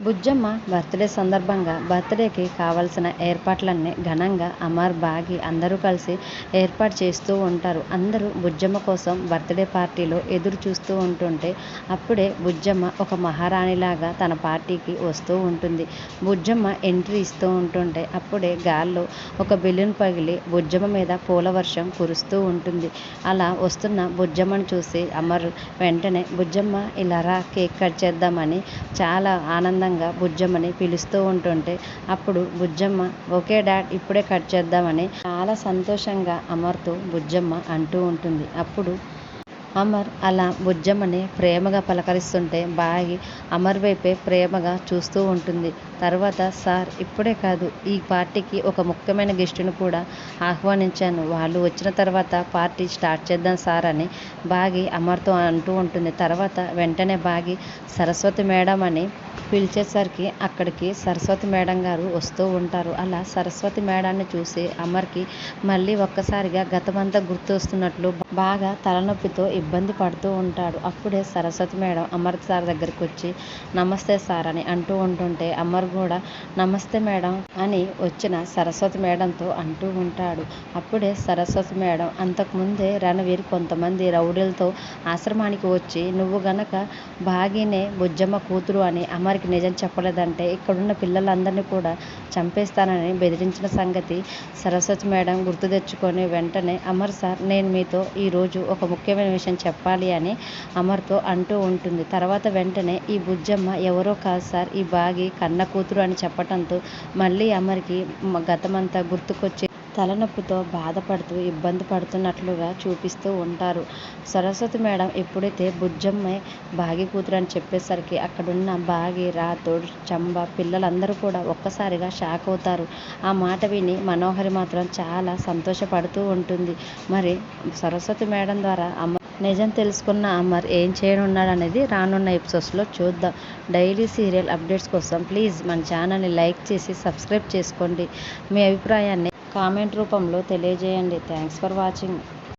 Bujjamma birthday సందర్భంగా బర్త్డేకి కావాల్సిన ఏర్పాట్లన్నీ ఘనంగా అమర్, బాగి అందరూ కలిసి ఏర్పాటు చేస్తూ ఉంటారు. అందరూ బుజ్జమ్మ కోసం బర్త్డే పార్టీలో ఎదురు చూస్తూ ఉంటుంటే అప్పుడే బుజ్జమ్మ ఒక మహారాణిలాగా తన పార్టీకి వస్తూ ఉంటుంది. బుజ్జమ్మ ఎంట్రీ ఇస్తూ ఉంటుంటే అప్పుడే గాల్లో ఒక బెలూన్ పగిలి బుజ్జమ్మ మీద పూల వర్షం కురుస్తూ ఉంటుంది. అలా వస్తున్న బుజ్జమ్మను చూసి అమర్ వెంటనే బుజ్జమ్మ ఇలా రా, కేక్ కట్ చేద్దామని చాలా ఆనందంగా బుజ్జమ్మని పిలుస్తూ ఉంటుంటే అప్పుడు బుజ్జమ్మ ఓకే డాడ్, ఇప్పుడే కట్ చేద్దామని చాలా సంతోషంగా అమర్తో బుజ్జమ్మ అంటూ ఉంటుంది. అప్పుడు అమర్ అలా బుజ్జమ్మని ప్రేమగా పలకరిస్తుంటే బాగి అమర్ వైపే ప్రేమగా చూస్తూ ఉంటుంది. తర్వాత సార్, ఇప్పుడే కాదు, ఈ పార్టీకి ఒక ముఖ్యమైన గెస్టును కూడా ఆహ్వానించాను. వాళ్ళు వచ్చిన తర్వాత పార్టీ స్టార్ట్ చేద్దాం సార్ అని బాగి అమర్తో అంటూ ఉంటుంది. తర్వాత వెంటనే బాగి సరస్వతి మేడం అని పిలిచేసరికి అక్కడికి సరస్వతి మేడం గారు వస్తూ ఉంటారు. అలా సరస్వతి మేడాన్ని చూసి అమర్కి మళ్ళీ ఒక్కసారిగా గతమంతా గుర్తు వస్తున్నట్లు బాగా తలనొప్పితో ఇబ్బంది పడుతూ ఉంటాడు. అప్పుడే సరస్వతి మేడం అమర్ సార్ దగ్గరికి వచ్చి నమస్తే సార్ అని అంటూ ఉంటుంటే అమర్ కూడా నమస్తే మేడం అని వచ్చిన సరస్వతి మేడంతో అంటూ ఉంటాడు. అప్పుడే సరస్వతి మేడం అంతకుముందే రణవీర్ కొంతమంది రౌడీలతో ఆశ్రమానికి వచ్చి నువ్వు గనక బాగినే బుజ్జమ్మ కూతురు అని అమర్కి నిజం చెప్పలేదంటే ఇక్కడున్న పిల్లలందరినీ కూడా చంపేస్తానని బెదిరించిన సంగతి సరస్వతి మేడం గుర్తు తెచ్చుకొని వెంటనే అమర్ సార్, నేను మీతో ఈరోజు ఒక ముఖ్యమైన విషయం చెప్పాలి అని అమర్తో అంటూ ఉంటుంది. తర్వాత వెంటనే ఈ బుజ్జమ్మ ఎవరో కాదు సార్, ఈ బాగి కన్న కూతురు అని చెప్పటంతో మళ్ళీ అమర్కి గతమంతా గుర్తుకొచ్చి తలనొప్పితో బాధపడుతూ ఇబ్బంది పడుతున్నట్లుగా చూపిస్తూ ఉంటారు. సరస్వతి మేడం ఎప్పుడైతే బుజ్జమ్మే బాగి కూతురు అని చెప్పేసరికి అక్కడున్న బాగి, రాథోడ్, చంబ పిల్లలందరూ కూడా ఒక్కసారిగా షాక్ అవుతారు. ఆ మాట విని మనోహరి మాత్రం చాలా సంతోషపడుతూ ఉంటుంది. మరి సరస్వతి మేడం ద్వారా నిజం తెలుసుకున్న అమర్ ఏం చేయనున్నాడనేది రానున్న ఎపిసోడ్స్లో చూద్దాం. డైలీ సీరియల్ అప్డేట్స్ కోసం ప్లీజ్ మన ఛానల్ని లైక్ చేసి సబ్స్క్రైబ్ చేసుకోండి. మీ అభిప్రాయాన్ని కామెంట్ రూపంలో తెలియజేయండి. Thanks for watching.